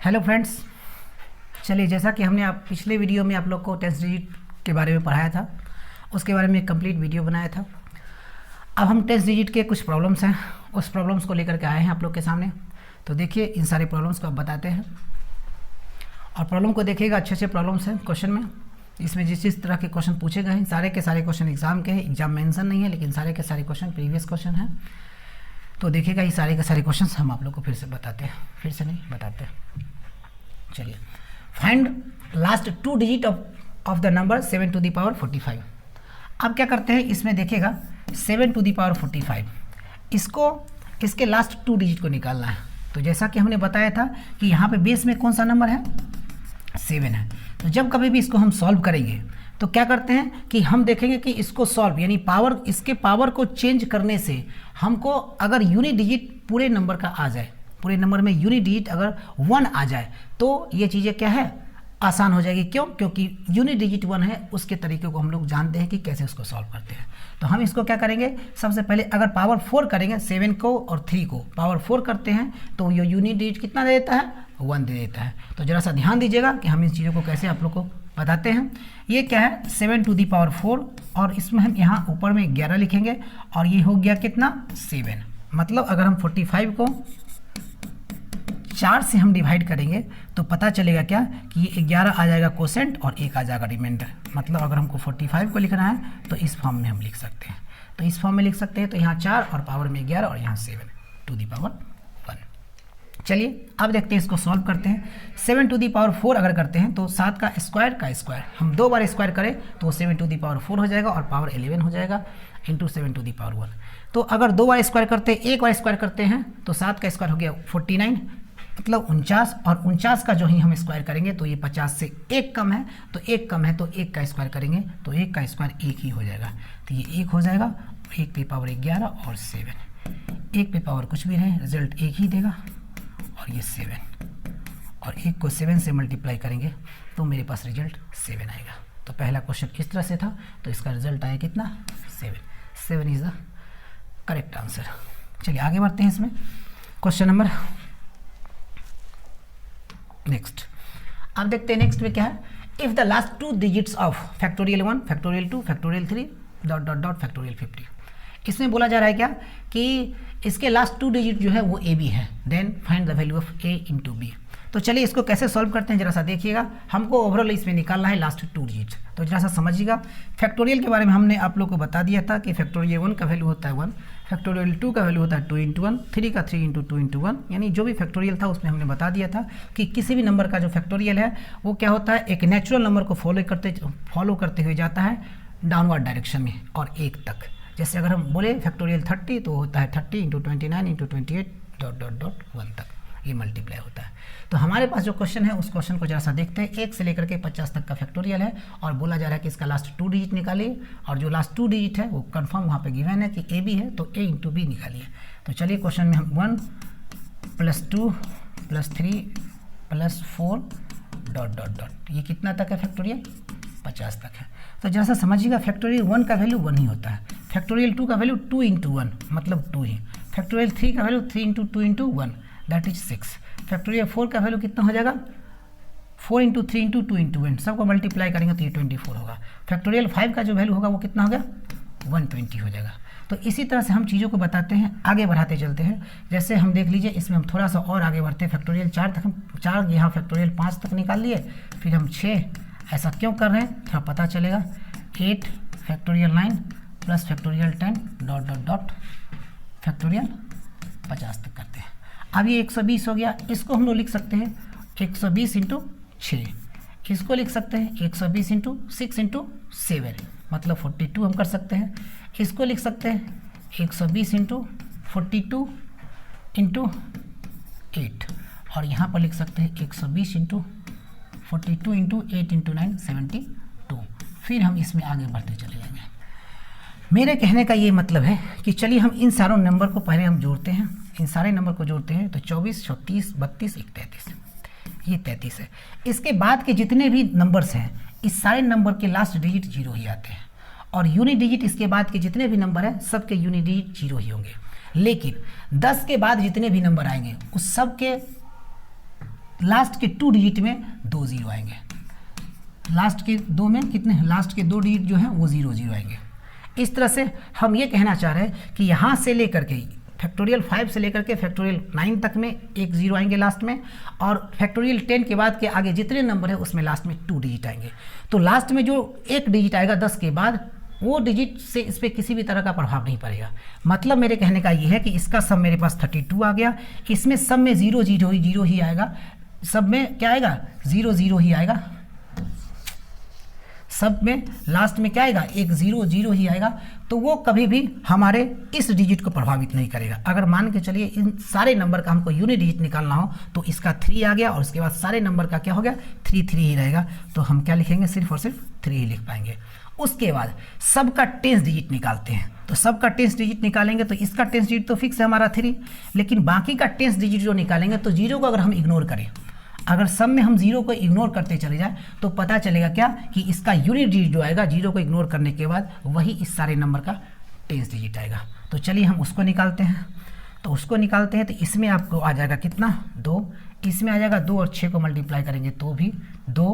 Hello friends, चलिए जैसा कि हमने आप पिछले वीडियो में आप लोग को 10 डिजिट के बारे में पढ़ाया था, उसके बारे में एक कंप्लीट वीडियो बनाया था। अब हम 10 डिजिट के कुछ प्रॉब्लम्स हैं, उस प्रॉब्लम्स को लेकर के आए हैं आप लोग के सामने। तो देखिए इन सारे प्रॉब्लम्स को आप बताते हैं और प्रॉब्लम को देखिएगा। अच्छे अच्छे प्रॉब्लम्स हैं क्वेश्चन में, इसमें जिस तरह के क्वेश्चन पूछे गए हैं सारे के सारे क्वेश्चन एग्जाम के हैं। एग्जाम मेंशन नहीं है लेकिन सारे के सारे क्वेश्चन प्रीवियस क्वेश्चन हैं। तो देखिएगा ये सारे के सारे क्वेश्चन हम आप लोग को फिर से बताते हैं, फिर से नहीं बताते। चलिए, find last 2 digit of the number 7 to the power 45। अब क्या करते हैं, इसमें देखिएगा 7 टू द पावर 45, इसके लास्ट 2 डिजिट को निकालना है। तो जैसा कि हमने बताया था कि यहाँ पे बेस में कौन सा नंबर है, 7 है। तो जब कभी भी इसको हम सॉल्व करेंगे तो क्या करते हैं कि हम देखेंगे कि इसको सॉल्व यानी पावर, इसके पावर को चेंज करने से हमको अगर यूनिट डिजिट पूरे नंबर का आ जाए, पूरे नंबर में यूनिट डिजिट अगर 1 आ जाए तो ये चीज़ें क्या है, आसान हो जाएगी। क्यों? क्योंकि यूनिट डिजिट 1 है, उसके तरीके को हम लोग जानते हैं कि कैसे उसको सॉल्व करते हैं। तो हम इसको क्या करेंगे, सबसे पहले अगर पावर 4 करेंगे, 7 को और 3 को पावर 4 करते हैं तो ये यूनिट डिजिट कितना दे देता है, 1 दे देता है। तो जरा सा ध्यान दीजिएगा कि हम इन चीज़ों को कैसे आप लोग को बताते हैं। ये क्या है, 7 टू दी पावर 4 और इसमें हम यहाँ ऊपर में 11 लिखेंगे और ये हो गया कितना, 7। मतलब अगर हम 45 को 4 से हम डिवाइड करेंगे तो पता चलेगा क्या कि ये 11 आ जाएगा कोसेंट और 1 आ जाएगा रिमाइंडर। मतलब अगर हमको 45 को लिखना है तो इस फॉर्म में हम लिख सकते हैं। तो इस फॉर्म में लिख सकते हैं, तो यहाँ 4 और पावर में 11 और यहाँ 7 टू दी पावर 1। चलिए अब देखते हैं, इसको सॉल्व करते हैं। 7 टू दी पावर 4 अगर करते हैं तो 7 का स्क्वायर हम 2 बार स्क्वायर करें तो 7 टू दी पावर 4 हो जाएगा और पावर 11 हो जाएगा इंटू 7 टू दी पावर 1। तो अगर 2 बार स्क्वायर करते हैं, 1 बार स्क्वायर करते हैं तो 7 का स्क्वायर हो गया 49, मतलब 49, और 49 का जो ही हम स्क्वायर करेंगे तो ये 50 से 1 कम है, तो 1 कम है तो 1 का स्क्वायर करेंगे तो 1 का स्क्वायर 1 ही हो जाएगा। तो ये 1 हो जाएगा, 1 पे पावर 11 और 7, 1 पे पावर कुछ भी नहीं, रिजल्ट 1 ही देगा और ये 7, और 1 को 7 से मल्टीप्लाई करेंगे तो मेरे पास रिजल्ट 7 आएगा। तो पहला क्वेश्चन इस तरह से था, तो इसका रिजल्ट आया कितना, 7 इज द करेक्ट आंसर। चलिए आगे बढ़ते हैं इसमें। क्वेश्चन नंबर नेक्स्ट, अब देखते हैं नेक्स्ट में क्या है। If the last 2 digits of factorial 1, factorial 2, factorial 3 dot dot dot factorial 50, इसमें बोला जा रहा है क्या कि इसके लास्ट 2 डिजिट जो है वो ए बी है, then find the value of A into B. तो चलिए इसको कैसे सॉल्व करते हैं जरा सा देखिएगा। हमको ओवरऑल इसमें निकालना है लास्ट 2 डिजिट, तो जरा सा समझिएगा। फैक्टोरियल के बारे में हमने आप लोग को बता दिया था कि फैक्टोरियल 1 का वैल्यू होता है 1, फैक्टोरियल 2 का वैल्यू होता है 2 इंटू 1, 3 का 3 इंटू 2 इंटू 1, यानी जो भी फैक्टोरियल था उसमें हमने बता दिया था कि किसी भी नंबर का जो फैक्टोरियल है वो क्या होता है, एक नेचुरल नंबर को फॉलो करते हुए जाता है डाउनवर्ड डायरेक्शन में और 1 तक। जैसे अगर हम बोले फैक्टोरियल 30 तो होता है 30 into 29 into 28 dot dot dot 1 तक, ये मल्टीप्लाई होता है। तो हमारे पास जो क्वेश्चन है उस क्वेश्चन को जरा सा देखते हैं। 1 से लेकर के 50 तक का फैक्टोरियल है और बोला जा रहा है कि इसका लास्ट 2 डिजिट निकालिए, और जो लास्ट 2 डिजिट है वो कंफर्म वहाँ पे गिवन है कि ए बी है, तो ए इंटू बी निकालिए। तो चलिए क्वेश्चन में हम 1 + 2 + 3 + 4 डॉट डॉट डॉट, ये कितना तक है फैक्टोरियल, 50 तक है। तो जरा सा समझिएगा, फैक्टोरियल 1 का वैल्यू 1 ही होता है, फैक्टोरियल 2 का वैल्यू 2 इंटू 1 मतलब 2 ही, फैक्टोरियल 3 का value 3 into 2 into 1 that is 6, factorial 4 का वैल्यू कितना हो जाएगा, 4 इंटू 3 इंटू 2 इंटू 1, सबको मल्टीप्लाई करेंगे तो ये 24 होगा। फैक्टोरियल 5 का जो वैल्यू होगा वो कितना हो गया, 120 हो जाएगा। तो इसी तरह से हम चीज़ों को बताते हैं, आगे बढ़ाते चलते हैं। जैसे हम देख लीजिए इसमें हम थोड़ा सा और आगे बढ़ते हैं, फैक्टोरियल 4 तक, हम 4 यहाँ फैक्टोरियल 5 तक निकाल लिए, फिर हम 6, ऐसा क्यों कर रहे हैं थोड़ा पता चलेगा। 8 factorial 9 + factorial 10 dot dot dot factorial 50 तक करते हैं। अब ये 120 हो गया, इसको हम लोग लिख सकते हैं 120 इंटू 6, इसको लिख सकते हैं 120 इंटू 6 इंटू 7 मतलब 42 हम कर सकते हैं। इसको लिख सकते हैं 120 इंटू 42 इंटू 8, और यहाँ पर लिख सकते हैं 120 इंटू 42 इंटू 8 इंटू 9 72। फिर हम इसमें आगे बढ़ते चले जाएंगे। मेरे कहने का ये मतलब है कि चलिए हम इन सारों नंबर को पहले हम जोड़ते हैं, इन सारे नंबर को जोड़ते हैं तो 24, 36, 32, 33, ये 33 है। इसके बाद के जितने भी नंबर्स हैं इस सारे नंबर के लास्ट डिजिट 0 ही आते हैं, और यूनिट डिजिट इसके बाद के जितने भी नंबर हैं सबके यूनिट डिजिट 0 ही होंगे। लेकिन 10 के बाद जितने भी नंबर आएंगे उस सब के लास्ट के 2 डिजिट में 2 जीरो आएंगे, लास्ट के 2 में कितने, लास्ट के 2 डिजिट जो हैं वो 0 0 आएंगे। इस तरह से हम ये कहना चाह रहे हैं कि यहाँ से लेकर के फैक्टोरियल 5 से लेकर के फैक्टोरियल 9 तक में 1 0 आएंगे लास्ट में, और फैक्टोरियल 10 के बाद के आगे जितने नंबर है उसमें लास्ट में 2 डिजिट आएंगे। तो लास्ट में जो 1 डिजिट आएगा 10 के बाद, वो डिजिट से इस पर किसी भी तरह का प्रभाव नहीं पड़ेगा। मतलब मेरे कहने का ये है कि इसका सब मेरे पास 32 आ गया, इसमें सब में 0 0 0 ही आएगा, सब में क्या आएगा 0 0 ही आएगा, सब में लास्ट में क्या आएगा 1 0 0 ही आएगा। तो वो कभी भी हमारे इस डिजिट को प्रभावित नहीं करेगा। अगर मान के चलिए इन सारे नंबर का हमको यूनिट डिजिट निकालना हो तो इसका 3 आ गया और उसके बाद सारे नंबर का क्या हो गया 3 3 ही रहेगा, तो हम क्या लिखेंगे सिर्फ और सिर्फ 3 ही लिख पाएंगे। उसके बाद सबका 10 डिजिट निकालते हैं, तो सबका 10 डिजिट निकालेंगे तो इसका 10 डिजिट तो फिक्स है हमारा 3, लेकिन बाकी का 10 डिजिट जो निकालेंगे तो 0 को अगर हम इग्नोर करें, अगर सब में हम 0 को इग्नोर करते चले जाए तो पता चलेगा क्या कि इसका यूनिट डिजिट जो आएगा 0 को इग्नोर करने के बाद वही इस सारे नंबर का 10 डिजिट आएगा। तो चलिए हम उसको निकालते हैं। तो उसको निकालते हैं तो इसमें आपको आ जाएगा कितना 2, इसमें आ जाएगा 2 और 6 को मल्टीप्लाई करेंगे तो भी 2,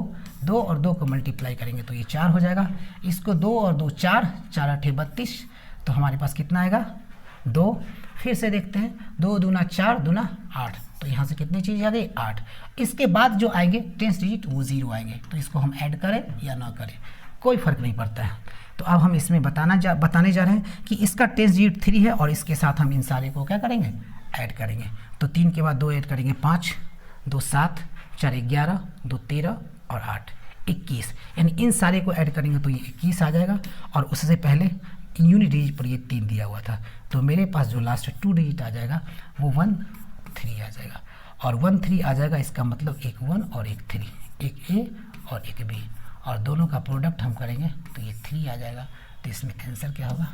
2 और 2 को मल्टीप्लाई करेंगे तो ये 4 हो जाएगा। इसको 2 और 2 4, 4 8 32, तो हमारे पास कितना आएगा 2। फिर से देखते हैं 2 दूना 4 दूना 8, तो यहाँ से कितनी चीज़ आ गई 8। इसके बाद जो आएंगे 10 डिजिट वो 0 आएंगे, तो इसको हम ऐड करें या ना करें कोई फ़र्क नहीं पड़ता है। तो अब हम इसमें बताने जा रहे हैं कि इसका 10 डिजिट 3 है और इसके साथ हम इन सारे को क्या करेंगे ऐड करेंगे। तो 3 के बाद 2 ऐड करेंगे 5, 2 7, 4 11, 2 13 और 8 21, यानी इन सारे को ऐड करेंगे तो ये 21 आ जाएगा। और उससे पहले यूनिट डिजिट पर ये 3 दिया हुआ था, तो मेरे पास जो लास्ट 2 डिजिट आ जाएगा वो 1 3 आ जाएगा, और 1 3 आ जाएगा। इसका मतलब एक 1 और एक 3, एक ए और एक बी, और दोनों का प्रोडक्ट हम करेंगे तो ये 3 आ जाएगा। तो इसमें आंसर क्या होगा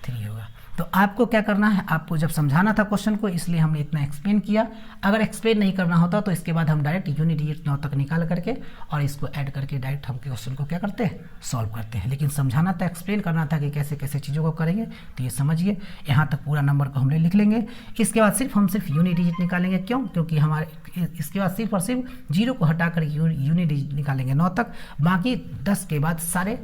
3 होगा। तो आपको क्या करना है, आपको जब समझाना था क्वेश्चन को इसलिए हमने इतना एक्सप्लेन किया। अगर एक्सप्लेन नहीं करना होता तो इसके बाद हम डायरेक्ट यूनिट डिजिट 9 तक निकाल करके और इसको ऐड करके डायरेक्ट हम क्वेश्चन को क्या करते हैं सॉल्व करते हैं। लेकिन समझाना था, एक्सप्लेन करना था कि कैसे कैसे चीज़ों को करेंगे। तो ये समझिए, यहाँ तक पूरा नंबर को हम लिख लेंगे। इसके बाद हम सिर्फ यूनिट डिजिट निकालेंगे। क्यों? क्योंकि हमारे इसके बाद सिर्फ और सिर्फ 0 को हटा कर यूनिट डिजिट निकालेंगे 9 तक। बाकी 10 के बाद सारे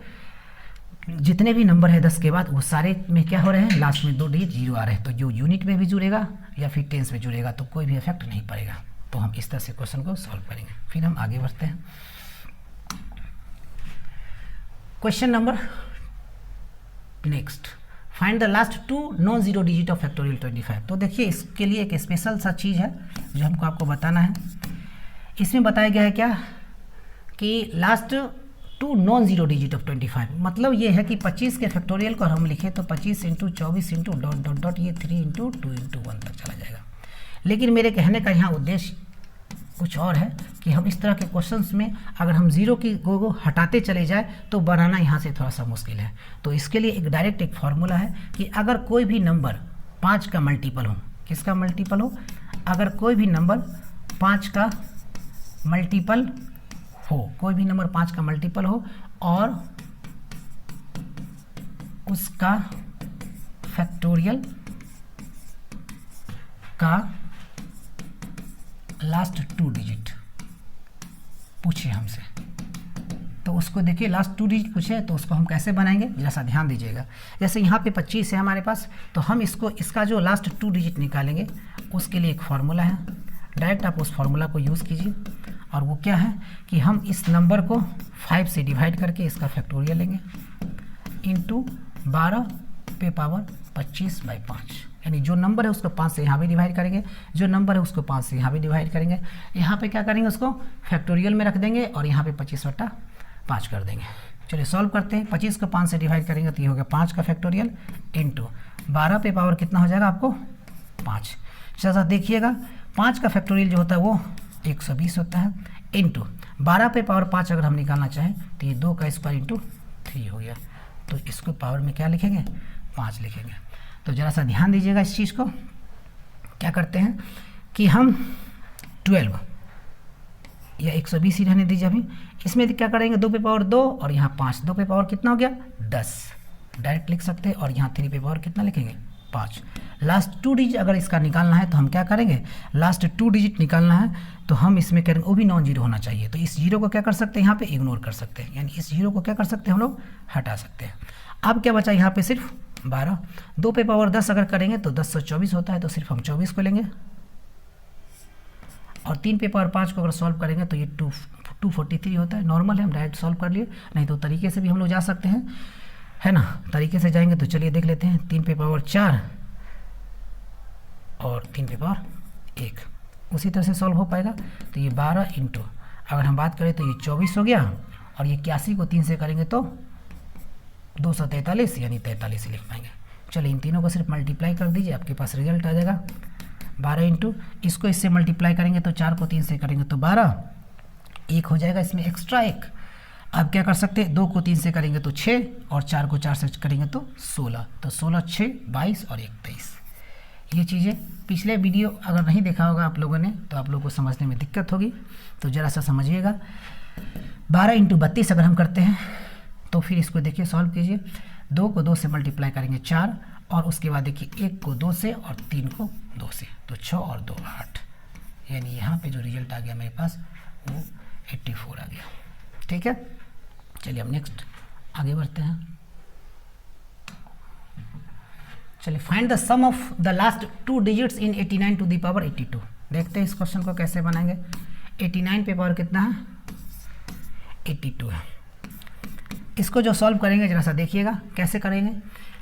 जितने भी नंबर है 10 के बाद वो सारे में क्या हो रहे हैं लास्ट में 2 डिजिट 0 आ रहे हैं। तो जो यूनिट में भी जुड़ेगा या फिर टेंस में जुड़ेगा तो कोई भी इफेक्ट नहीं पड़ेगा। तो हम इस तरह से क्वेश्चन को सॉल्व करेंगे। फिर हम आगे बढ़ते हैं। Question number next, find the last 2 non zero digit of factorial 25। तो देखिए इसके लिए एक स्पेशल सा चीज़ है जो हमको आपको बताना है। इसमें बताया गया है क्या कि last 2 non zero digit of 25, मतलब ये है कि 25 के फैक्टोरियल को हम लिखें तो 25 into 24 into dot dot dot ये 3 इंटू 2 इंटू 1 तक चला जाएगा। लेकिन मेरे कहने का यहाँ उद्देश्य कुछ और है कि हम इस तरह के क्वेश्चंस में अगर हम 0 की को हटाते चले जाए तो बनाना यहाँ से थोड़ा सा मुश्किल है। तो इसके लिए एक डायरेक्ट एक फॉर्मूला है कि अगर कोई भी नंबर 5 का मल्टीपल हो, किसका मल्टीपल हो, अगर कोई भी नंबर 5 का मल्टीपल हो, कोई भी नंबर 5 का मल्टीपल हो और उसका फैक्टोरियल का लास्ट 2 डिजिट पूछे हमसे, तो उसको देखिए लास्ट 2 डिजिट पूछे तो उसको हम कैसे बनाएंगे जरा सा ध्यान दीजिएगा। जैसे यहाँ पे 25 है हमारे पास, तो हम इसका जो लास्ट 2 डिजिट निकालेंगे उसके लिए एक फार्मूला है। डायरेक्ट आप उस फार्मूला को यूज़ कीजिए और वो क्या है कि हम इस नंबर को 5 से डिवाइड करके इसका फैक्टोरियल लेंगे इंटू 12 पे पावर 25/5, यानी जो नंबर है उसको 5 से यहाँ भी डिवाइड करेंगे, जो नंबर है उसको 5 से यहाँ भी डिवाइड करेंगे। यहाँ पे क्या करेंगे उसको फैक्टोरियल में रख देंगे और यहाँ पे 25/5 कर देंगे। चलिए सॉल्व करते हैं। 25 को 5 से डिवाइड करेंगे तो ये हो गया 5 का फैक्टोरियल इंटू 12 पे पावर कितना हो जाएगा आपको 5। जैसा देखिएगा 5 का फैक्टोरियल जो होता है वो 120 होता है इंटू 12 पे पावर 5 अगर हम निकालना चाहें तो ये 2 का स्क्वायर इंटू 3 हो गया। तो इसको पावर में क्या लिखेंगे 5 लिखेंगे। तो ज़रा सा ध्यान दीजिएगा इस चीज़ को। क्या करते हैं कि हम 12 या 120 ही रहने दीजिए अभी, इसमें क्या करेंगे 2 पे पावर 2 और यहाँ 5, 2 पे पावर कितना हो गया 10 डायरेक्ट लिख सकते हैं, और यहाँ 3 पे पावर कितना लिखेंगे 5। लास्ट 2 डिजिट अगर इसका निकालना है तो हम क्या करेंगे, लास्ट 2 डिजिट निकालना है तो हम इसमें करेंगे वो भी नॉन जीरो होना चाहिए। तो इस जीरो को क्या कर सकते हैं यहाँ पे इग्नोर कर सकते हैं, यानी इस जीरो को क्या कर सकते हैं हम लोग हटा सकते हैं। अब क्या बचा यहाँ पे सिर्फ 12। 2 पे पावर 10 अगर करेंगे तो 10 से 24 होता है, तो सिर्फ हम 24 को लेंगे। और 3 पे पावर 5 को अगर सॉल्व करेंगे तो ये 243 होता है। नॉर्मल है, हम डायरेक्ट सॉल्व कर लिए, नहीं तो तरीके से भी हम लोग जा सकते हैं, है ना। तरीके से जाएंगे तो चलिए देख लेते हैं। 3 पे पावर 4 और 3 पे पावर 1 उसी तरह से सॉल्व हो पाएगा। तो ये 12 इंटू अगर हम बात करें तो ये 24 हो गया, और ये 81 को 3 से करेंगे तो 243 यानी 43 लिख पाएंगे। चलिए इन तीनों को सिर्फ मल्टीप्लाई कर दीजिए, आपके पास रिजल्ट आ जाएगा 12 इंटू इसको इससे मल्टीप्लाई करेंगे तो 4 को 3 से करेंगे तो 12, 1 हो जाएगा इसमें एक्स्ट्रा 1। अब क्या कर सकते हैं, 2 को 3 से करेंगे तो 6 और 4 को 4 से करेंगे तो 16, तो 16 6 22 और 1 23। ये चीज़ें पिछले वीडियो अगर नहीं देखा होगा आप लोगों ने तो आप लोगों को समझने में दिक्कत होगी, तो ज़रा सा समझिएगा। 12 इंटू 32 अगर हम करते हैं तो फिर इसको देखिए सॉल्व कीजिए। 2 को 2 से मल्टीप्लाई करेंगे 4, और उसके बाद देखिए 1 को 2 से और 3 को 2 से, तो 6 और 2 8, यानी यहाँ पे जो रिजल्ट आ गया मेरे पास वो 84 आ गया। ठीक है, चलिए हम नेक्स्ट आगे बढ़ते हैं। चलिए find the sum of the last 2 digits in 89 to the power 82। देखते हैं इस क्वेश्चन को कैसे बनाएंगे। 89 पे पावर कितना है, 82 है। इसको जो सॉल्व करेंगे जरा सा देखिएगा कैसे करेंगे।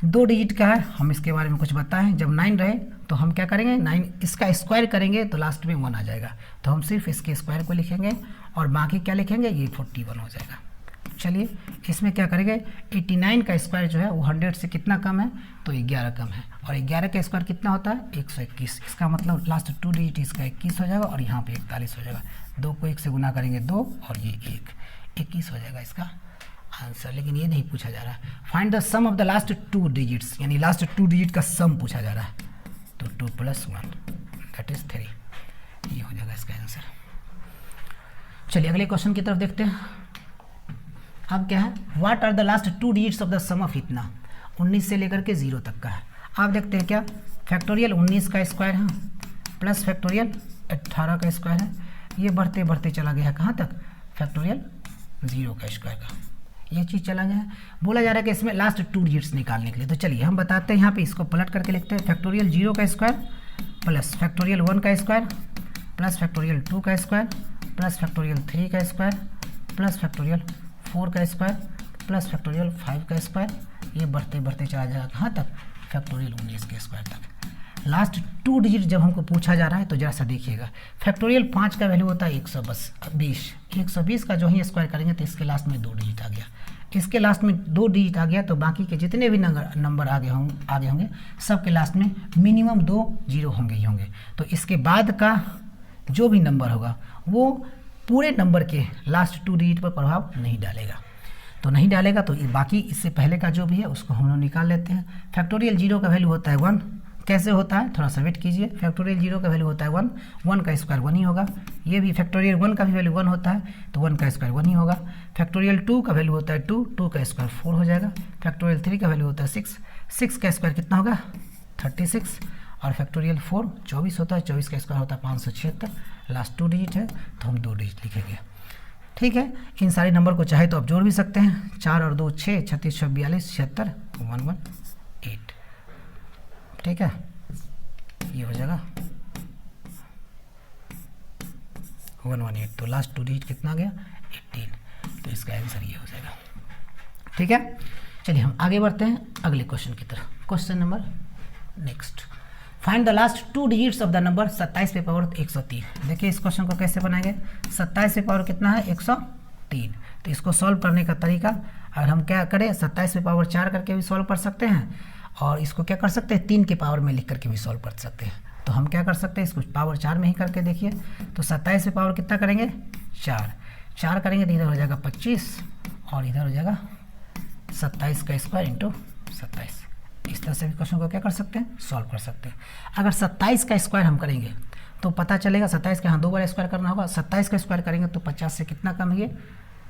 2 डिजिट का है, हम इसके बारे में कुछ बताएं। जब 9 रहे तो हम क्या करेंगे, 9 इसका स्क्वायर करेंगे तो लास्ट में 1 आ जाएगा, तो हम सिर्फ इसके स्क्वायर को लिखेंगे और बाकी क्या लिखेंगे, ये 41 हो जाएगा। चलिए इसमें क्या करेंगे, 89 का स्क्वायर जो है वो 100 से कितना कम है, तो 11 कम है, और 11 का स्क्वायर कितना होता है 121। इसका मतलब लास्ट 2 डिजिट इसका 21 हो जाएगा और यहाँ पे 41 हो जाएगा। 2 को 1 से गुना करेंगे 2 और ये 1, 21 हो जाएगा इसका आंसर। लेकिन ये नहीं पूछा जा रहा है। Find the sum of the last 2 digits, यानी लास्ट 2 डिजिट का सम पूछा जा रहा है, तो 2 + 1 दैट इज 3, ये हो जाएगा इसका आंसर। चलिए अगले क्वेश्चन की तरफ देखते हैं। अब क्या है, what are the last 2 digits of the sum of इतना, 19 से लेकर के 0 तक का है। आप देखते हैं क्या, फैक्टोरियल 19 का स्क्वायर है प्लस फैक्टोरियल 18 का स्क्वायर है, ये बढ़ते बढ़ते चला गया है कहाँ तक, फैक्टोरियल 0 का स्क्वायर का, ये चीज़ चला गया है। बोला जा रहा है कि इसमें लास्ट 2 डिजिट्स निकालने के लिए, तो चलिए हम बताते हैं। यहाँ पे इसको पलट करके लिखते हैं, फैक्टोरियल 0 का स्क्वायर प्लस फैक्टोरियल 1 का स्क्वायर प्लस फैक्टोरियल 2 का स्क्वायर प्लस फैक्टोरियल 3 का स्क्वायर प्लस फैक्टोरियल 4 का स्क्वायर प्लस फैक्टोरियल 5 का स्क्वायर, ये बढ़ते बढ़ते चला जाएगा कहाँ तक, फैक्टोरियल 19 के स्क्वायर तक। लास्ट 2 डिजिट जब हमको पूछा जा रहा है तो जरा सा देखिएगा, फैक्टोरियल 5 का वैल्यू होता है 120 का जो ही स्क्वायर करेंगे तो इसके लास्ट में 2 डिजिट आ गया, इसके लास्ट में 2 डिजिट आ गया, तो बाकी के जितने भी नंबर आगे होंगे सब के लास्ट में मिनिमम 2 जीरो होंगे ही होंगे। तो इसके बाद का जो भी नंबर होगा वो पूरे नंबर के लास्ट 2 डिजिट पर प्रभाव नहीं डालेगा, तो नहीं डालेगा। तो बाकी इससे पहले का जो भी है उसको हम लोग निकाल लेते हैं। फैक्टोरियल 0 का वैल्यू होता है 1, कैसे होता है थोड़ा सा वेट कीजिए। फैक्टोरियल 0 का वैल्यू होता है 1, 1 का स्क्वायर 1 ही होगा। ये भी फैक्टोरियल 1 का भी वैल्यू 1 होता है, तो 1 का स्क्वायर 1 ही होगा। फैक्टोरियल 2 का वैल्यू होता है 2, 2 का स्क्वायर 4 हो जाएगा। फैक्टोरियल 3 का वैल्यू होता है 6, 6 का स्क्वायर कितना होगा 36, और फैक्टोरियल 4 24 होता है, 24 का स्क्वायर होता है 576। लास्ट 2 डिजिट है तो हम 2 डिजिट लिखेंगे। ठीक है, इन सारे नंबर को चाहे तो आप जोड़ भी सकते हैं, 4 और 2 6, 36 6 42 76 118। ठीक है, ये हो जाएगा 118। तो लास्ट 2 डिजिट कितना गया 18, तो इसका आंसर ये हो जाएगा। ठीक है, चलिए हम आगे बढ़ते हैं अगले क्वेश्चन की तरफ। Question number next, find the last 2 digits of the number 27 पे पावर 103। देखिए इस क्वेश्चन को कैसे बनाएंगे, 27 पे पावर कितना है 103, तो इसको सॉल्व करने का तरीका अगर हम क्या करें, 27 पे पावर 4 करके भी सॉल्व कर सकते हैं, और इसको क्या कर सकते हैं 3 के पावर में लिख करके भी सॉल्व कर सकते हैं। तो हम क्या कर सकते हैं, इसको पावर 4 में ही करके देखिए। तो 27 पे पावर कितना करेंगे 4 करेंगे तो इधर हो जाएगा 25 और इधर हो जाएगा 27 का स्क्वायर इंटू 27। इस तरह से भी क्वेश्चन को क्या कर सकते हैं, सॉल्व कर सकते हैं। अगर 27 का स्क्वायर हम करेंगे तो पता चलेगा 27 का, हाँ 2 बार स्क्वायर करना होगा। 27 का स्क्वायर करेंगे तो 50 से कितना कम है, ये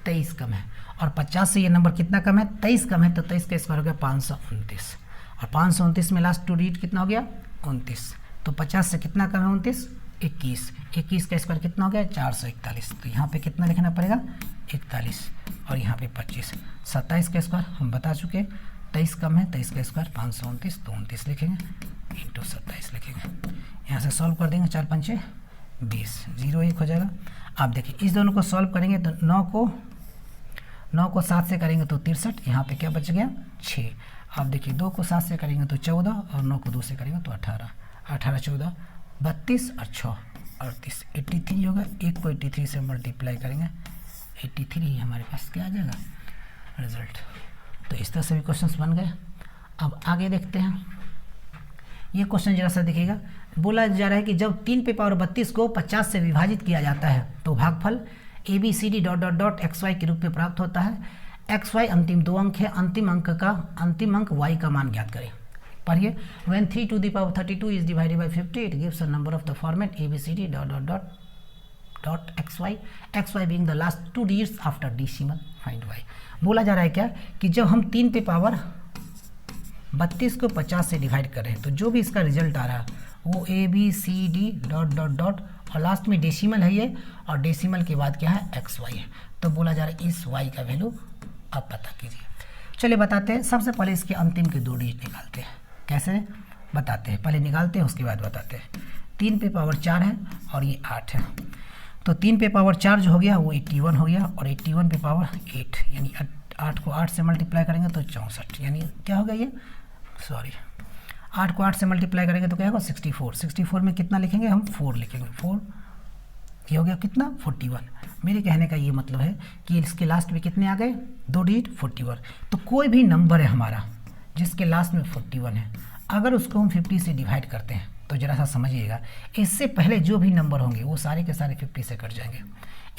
23 कम है, और 50 से ये नंबर कितना कम है 23 कम है, तो 23 का स्क्वायर हो गया 529। और 529 में लास्ट 2 डिजिट कितना हो गया 29। तो 50 से कितना कर रहा हूँ 29, 21। 21 का स्क्वायर कितना हो गया 441। तो यहाँ पे कितना लिखना पड़ेगा 41 और यहाँ पे 25। 27 का स्क्वायर हम बता चुके, 23 कम है, 23 का स्क्वायर 529, तो 29 लिखेंगे इंटू 27 लिखेंगे। यहाँ से सॉल्व कर देंगे, 4 पंचे 20, 0 1 हो जाएगा। आप देखिए इस दोनों को सॉल्व करेंगे तो 9 को 7 से करेंगे तो 63, यहाँ पे क्या बच गया 6। आप देखिए 2 को 7 से करेंगे तो 14 और 9 को 2 से करेंगे तो 18, 18 14 32 और 6 38, 83 होगा। 1 को 83 से मल्टीप्लाई करेंगे 83 ही हमारे पास क्या आ जाएगा रिजल्ट। तो इस तरह से भी क्वेश्चंस बन गए। अब आगे देखते हैं, ये क्वेश्चन जरा सा देखिएगा। बोला जा रहा है कि जब 3 पे पावर 32 को 50 से विभाजित किया जाता है तो भागफल ABCD dot dot dot XY के रूप में प्राप्त होता है। XY अंतिम 2 अंक है, अंतिम अंक Y का मान ज्ञात करें। पढ़िए, when 3 to the power 32 is divided by 50 it gives a number of the format ABCD dot dot dot dot XY being the last 2 digits after decimal find Y। बोला जा रहा है क्या कि जब हम 3 पे पावर 32 को 50 से डिवाइड कर रहे हैं तो जो भी इसका रिजल्ट आ रहा है वो ABCD डॉट डॉट डॉट और लास्ट में डेसिमल है ये, और डेसिमल के बाद क्या है XY है। तो बोला जा रहा है इस Y का वैल्यू आप पता कीजिए। चलिए बताते हैं, सबसे पहले इसके अंतिम के 2 डिजिट निकालते हैं। कैसे बताते हैं, पहले निकालते हैं उसके बाद बताते हैं। 3 पे पावर 4 है और ये 8 है, तो 3 पे पावर 4 जो हो गया वो 81 हो गया, और 81 पे पावर 8 यानी 8 को 8 से मल्टीप्लाई करेंगे तो 64, यानी क्या हो गया ये 8 को 8 से मल्टीप्लाई करेंगे तो क्या होगा 64। 64 में कितना लिखेंगे हम 4 लिखेंगे, 4 ये हो गया कितना 41। मेरे कहने का ये मतलब है कि इसके लास्ट में कितने आ गए 2 डिजिट 41। तो कोई भी नंबर है हमारा जिसके लास्ट में 41 है, अगर उसको हम 50 से डिवाइड करते हैं तो जरा सा समझिएगा, इससे पहले जो भी नंबर होंगे वो सारे के सारे 50 से कट जाएंगे।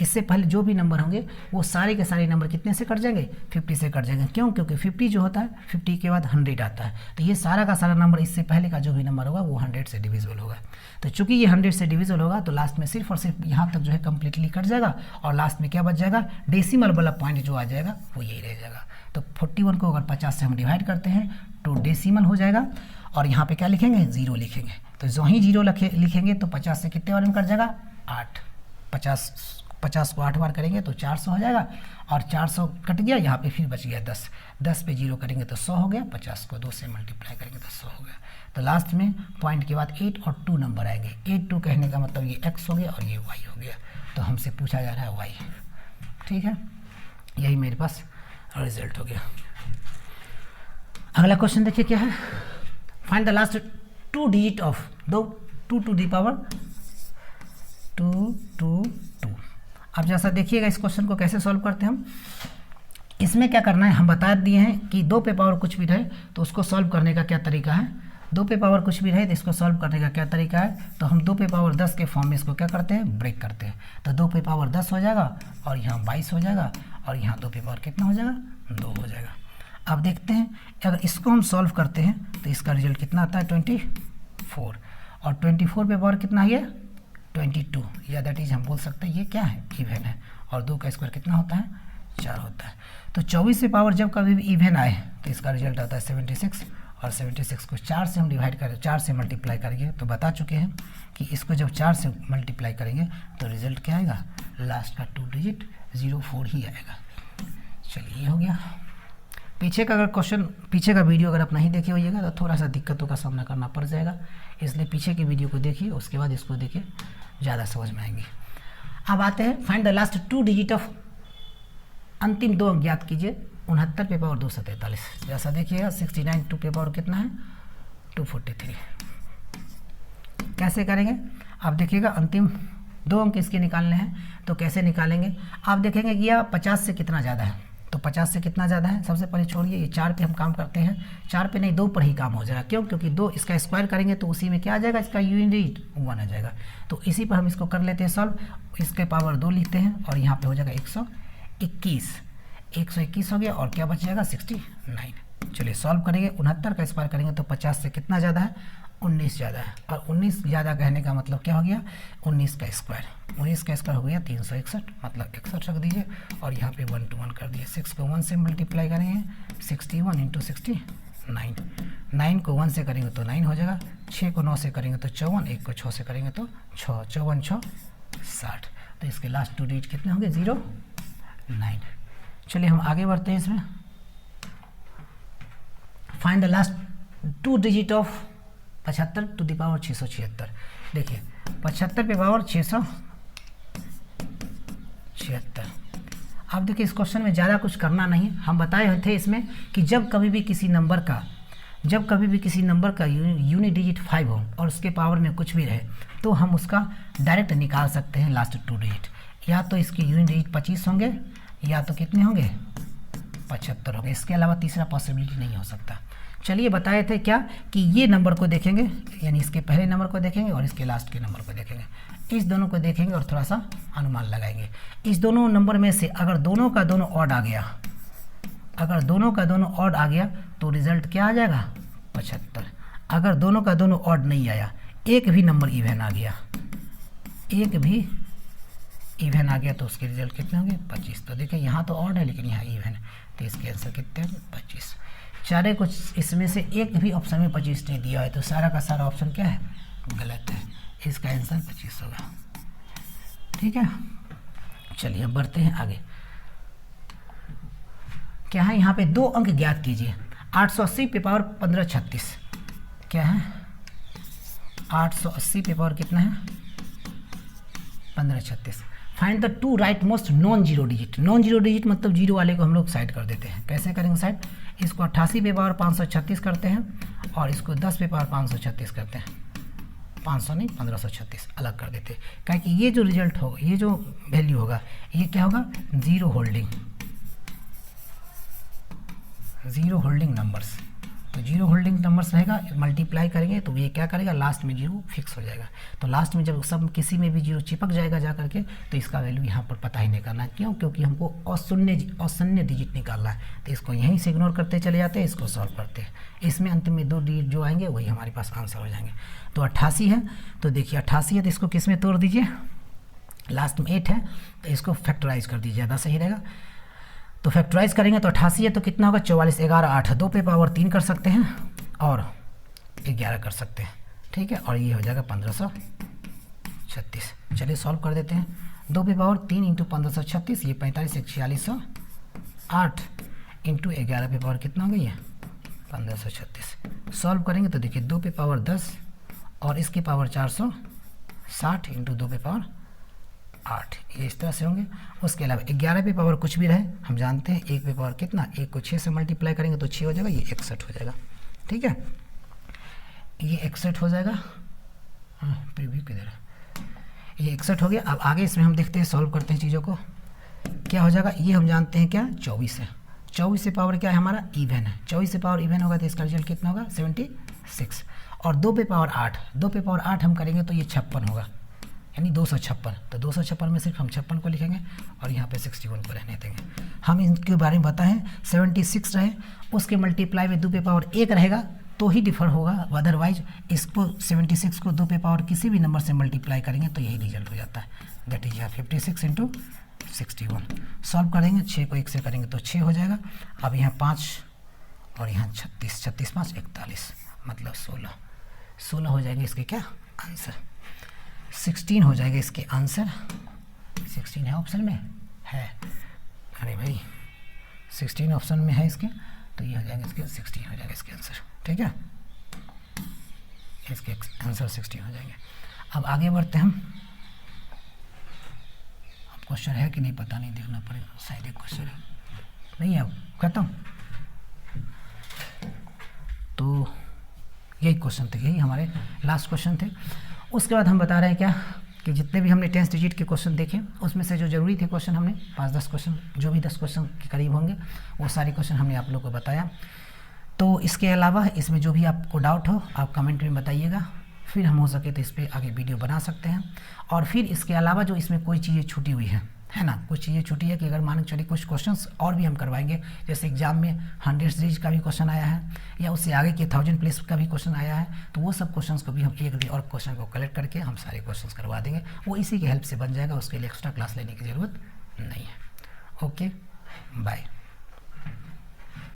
इससे पहले जो भी नंबर होंगे वो सारे के सारे नंबर कितने से कट जाएंगे 50 से कट जाएंगे। क्यों? क्योंकि 50 जो होता है 50 के बाद 100 आता है, तो ये सारा का सारा नंबर इससे पहले का जो भी नंबर होगा वो 100 से डिविजिबल होगा। तो चूंकि ये 100 से डिविजिबल होगा तो लास्ट में सिर्फ और सिर्फ यहाँ तक जो है कम्प्लीटली कट जाएगा, और लास्ट में क्या बच जाएगा डेसिमल वाला पॉइंट जो आ जाएगा वो यही रह जाएगा। तो 41 को अगर 50 से हम डिवाइड करते हैं तो डेसिमल हो जाएगा, और यहाँ पे क्या लिखेंगे 0 लिखेंगे। तो जो ही 0 लिखेंगे तो 50 से कितने बार में कट जाएगा 8। 50 को 8 बार करेंगे तो 400 हो जाएगा, और 400 कट गया, यहाँ पे फिर बच गया 10। 10 पे 0 करेंगे तो 100 हो गया, 50 को 2 से मल्टीप्लाई करेंगे तो 100 हो गया। तो लास्ट में पॉइंट के बाद 8 और 2 नंबर आएंगे। 8 2 कहने का मतलब ये x हो गया और ये y हो गया, तो हमसे पूछा जा रहा है y। ठीक है, यही मेरे पास रिजल्ट हो गया। अगला क्वेश्चन देखिए क्या है, find the last 2 digit of 2 to the power 2। अब जैसा देखिएगा इस क्वेश्चन को कैसे सॉल्व करते हैं हम। इसमें क्या करना है हम बता दिए हैं कि 2 पे पावर कुछ भी रहे तो उसको सॉल्व करने का क्या तरीका है। 2 पे पावर कुछ भी रहे तो इसको सॉल्व करने का क्या तरीका है, तो हम 2 पे पावर 10 के फॉर्म में इसको क्या करते हैं ब्रेक करते हैं। तो 2 पे पावर 10 हो जाएगा और यहाँ 22 हो जाएगा, और यहाँ 2 पे पावर कितना हो जाएगा 2 हो जाएगा। अब देखते हैं अगर इसको हम सॉल्व करते हैं तो इसका रिजल्ट कितना आता है 24, और 24 पे पावर कितना है 22, या दैट इज हम बोल सकते हैं ये क्या है इवन है, और 2 का स्क्वायर कितना होता है 4 होता है। तो 24 से पावर जब कभी भी इवन आए तो इसका रिजल्ट आता है 76, और 76 को 4 से हम डिवाइड करें 4 से मल्टीप्लाई करेंगे तो बता चुके हैं कि इसको जब 4 से मल्टीप्लाई करेंगे तो रिजल्ट क्या आएगा, लास्ट का 2 डिजिट 04 ही आएगा। चलिए ये हो गया। पीछे का वीडियो अगर आप नहीं देखे होइएगा तो थोड़ा सा दिक्कतों का सामना करना पड़ जाएगा, इसलिए पीछे की वीडियो को देखिए, उसके बाद इसको देखिए, ज़्यादा समझ में आएंगी। अब आते हैं find the last 2 digit of, अंतिम 2 अंक ज्ञात कीजिए 69 पे पावर 243। जैसा देखिएगा 69 2 पे पावर कितना है 243। कैसे करेंगे आप देखिएगा, अंतिम 2 अंक इसके निकालने हैं तो कैसे निकालेंगे आप देखेंगे कि यह 50 से कितना ज़्यादा है। तो 50 से कितना ज़्यादा है, सबसे पहले छोड़िए ये 4 पे हम काम करते हैं, 4 पे नहीं 2 पर ही काम हो जाएगा। क्यों? क्योंकि 2 इसका स्क्वायर करेंगे तो उसी में क्या आ जाएगा, इसका यूनिट 1 आ जाएगा। तो इसी पर हम इसको कर लेते हैं सॉल्व, इसके पावर 2 लिखते हैं और यहाँ पे हो जाएगा 121 हो गया, और क्या बच जाएगा 69। चलिए सॉल्व करेंगे, 69 का स्क्वायर करेंगे तो 50 से कितना ज़्यादा है 19 ज़्यादा है, और 19 ज़्यादा कहने का मतलब क्या हो गया 19 का स्क्वायर हो गया 361, मतलब 61 रख दीजिए, और यहाँ पे 1 to 1 कर दिए। 6 को 1 से मल्टीप्लाई करेंगे 61 × 69, 9, 9 को 1 से करेंगे तो 9 हो जाएगा, 6 को 9 से करेंगे तो 54, 1 को 6 से करेंगे तो 6, 54 6 60। तो इसके लास्ट 2 डिजिट कितने होंगे? 0 9। चलिए हम आगे बढ़ते हैं इसमें। Find the last 2 digit of 75 to the power 676। देखिए 75 पे पावर 676। अब देखिए इस क्वेश्चन में ज़्यादा कुछ करना नहीं है, हम बताए हुए थे इसमें कि जब कभी भी किसी नंबर का यूनिट डिजिट 5 हो और उसके पावर में कुछ भी रहे तो हम उसका डायरेक्ट निकाल सकते हैं लास्ट 2 डिजिट। या तो इसके यूनिट डिजिट 25 होंगे या तो कितने होंगे? 75 होंगे। इसके अलावा तीसरा पॉसिबिलिटी नहीं हो सकता। चलिए बताए थे क्या कि ये नंबर को देखेंगे, यानी इसके पहले नंबर को देखेंगे और इसके लास्ट के नंबर को देखेंगे, इस दोनों को देखेंगे और थोड़ा सा अनुमान लगाएंगे। इस दोनों नंबर में से अगर दोनों का दोनों ऑड आ गया, तो रिजल्ट क्या आ जाएगा? 75। अगर दोनों का दोनों ऑड नहीं आया, एक भी नंबर इवन आ गया, तो उसके रिजल्ट कितने होंगे? 25। तो देखिए यहाँ तो ऑड है लेकिन यहाँ इवन है, तो इसके आंसर कितने हैं? 25। चारे कुछ इसमें से एक भी ऑप्शन में 25 नहीं दिया है, तो सारा का सारा ऑप्शन क्या है? गलत है। इसका आंसर 25 होगा। ठीक है, चलिए अब बढ़ते हैं आगे। क्या है यहाँ पे? 2 अंक ज्ञात कीजिए। 880 पे पावर 1536 क्या है? 880 पे पावर कितना है? 1536। Find the 2 right most non zero digit. Non zero digit मतलब जीरो वाले को हम लोग साइड कर देते हैं। कैसे करेंगे साइड? इसको 88 पे पावर 536 करते हैं और इसको 10 पे पावर 536 करते हैं। 500 नहीं, 1536 अलग कर देते हैं, क्या कि ये जो रिजल्ट होगा, ये जो वैल्यू होगा, ये क्या होगा? Zero holding numbers. तो जीरो होल्डिंग नंबर्स रहेगा, मल्टीप्लाई करेंगे तो ये क्या करेगा? लास्ट में जीरो फिक्स हो जाएगा। तो लास्ट में जब सब किसी में भी जीरो चिपक जाएगा जा करके, तो इसका वैल्यू यहाँ पर पता ही नहीं करना। क्यों? क्योंकि हमको अशून्य डिजिट निकालना है, तो इसको यहीं से इग्नोर करते चले जाते हैं, इसको सॉल्व करते हैं। इसमें अंत में 2 डिजिट जो आएंगे वही हमारे पास आंसर हो जाएंगे। तो 88 है, तो देखिए 88 है तो इसको किस में तोड़ दीजिए? लास्ट में 8 है तो इसको फैक्टराइज कर दीजिए, ज़्यादा सही रहेगा। तो फैक्टराइज करेंगे तो 88 है तो कितना होगा? 44, 11, 8, 2 पे पावर 3 कर सकते हैं और 11 कर सकते हैं। ठीक है, और ये हो जाएगा 1536। चलिए सॉल्व कर देते हैं। 2 पे पावर 3 इंटू 1536, ये 45, 4608 इंटू 11 पे पावर कितना होगा? ये 1536। सॉल्व करेंगे तो देखिए 2 पे पावर 10 और इसके पावर 460 इंटू 2 पे पावर 8, ये इस तरह से होंगे। उसके अलावा 11 पे पावर कुछ भी रहे, हम जानते हैं 1 पे पावर कितना? 1 को 6 से मल्टीप्लाई करेंगे तो 6 हो जाएगा, ये 61 हो जाएगा। ठीक है, ये 61 हो जाएगा। प्रीव्यू किधर है? ये 61 हो गया। अब आगे इसमें हम देखते हैं, सॉल्व करते हैं चीज़ों को। क्या हो जाएगा? ये हम जानते हैं क्या? 24 है। 24 से पावर क्या है हमारा? इवन है। 24 से पावर इवन होगा तो इसका रिजल्ट कितना होगा? 76। और 2 पे पावर 8, 2 पे पावर 8 हम करेंगे तो ये 56 होगा, यानी 256। तो 256 में सिर्फ हम 56 को लिखेंगे और यहाँ पे 61 को रहने देंगे। हम इनके बारे में बताएं 76 रहे, उसके मल्टीप्लाई में 2 पे पावर 1 रहेगा तो ही डिफर होगा, अदरवाइज इसको 76 को 2 पे पावर किसी भी नंबर से मल्टीप्लाई करेंगे तो यही रिजल्ट हो जाता है। That is 56 into 61। सॉल्व करेंगे, 6 को 1 से करेंगे तो 6 हो जाएगा। अब यहाँ 5 और यहाँ 36, 36 5 41 मतलब 16 हो जाएगा इसके क्या आंसर? 16 हो जाएगा इसके आंसर। 16 है ऑप्शन में? है। अरे भाई 16 ऑप्शन में है इसके, तो ये हो जाएगा इसके 16 हो जाएगा इसके आंसर। ठीक है, इसके आंसर 16 हो जाएंगे। अब आगे बढ़ते हैं हम। अब क्वेश्चन है कि नहीं पता नहीं, देखना पड़ेगा, शायद एक क्वेश्चन है, नहीं है, खत्म। तो यही क्वेश्चन थे, यही हमारे लास्ट क्वेश्चन थे। उसके बाद हम बता रहे हैं क्या कि जितने भी हमने 10 डिजिट के क्वेश्चन देखे, उसमें से जो ज़रूरी थे क्वेश्चन हमने 5-10 क्वेश्चन, जो भी 10 क्वेश्चन के करीब होंगे वो सारे क्वेश्चन हमने आप लोगों को बताया। तो इसके अलावा इसमें जो भी आपको डाउट हो आप कमेंट में बताइएगा, फिर हम हो सके तो इस पर आगे वीडियो बना सकते हैं। और फिर इसके अलावा जो इसमें कोई चीज़ें छूटी हुई है ना, कुछ चीज़ें छूटी है कि अगर मान के चलिए कुछ क्वेश्चंस और भी हम करवाएंगे, जैसे एग्जाम में 100 सीरीज का भी क्वेश्चन आया है या उससे आगे के 1000 प्लेस का भी क्वेश्चन आया है, तो वो सब क्वेश्चंस को भी हम एक भी और क्वेश्चन को कलेक्ट करके हम सारे क्वेश्चंस करवा देंगे। वो इसी की हेल्प से बन जाएगा, उसके लिए एक्स्ट्रा क्लास लेने की ज़रूरत नहीं है। Okay, bye.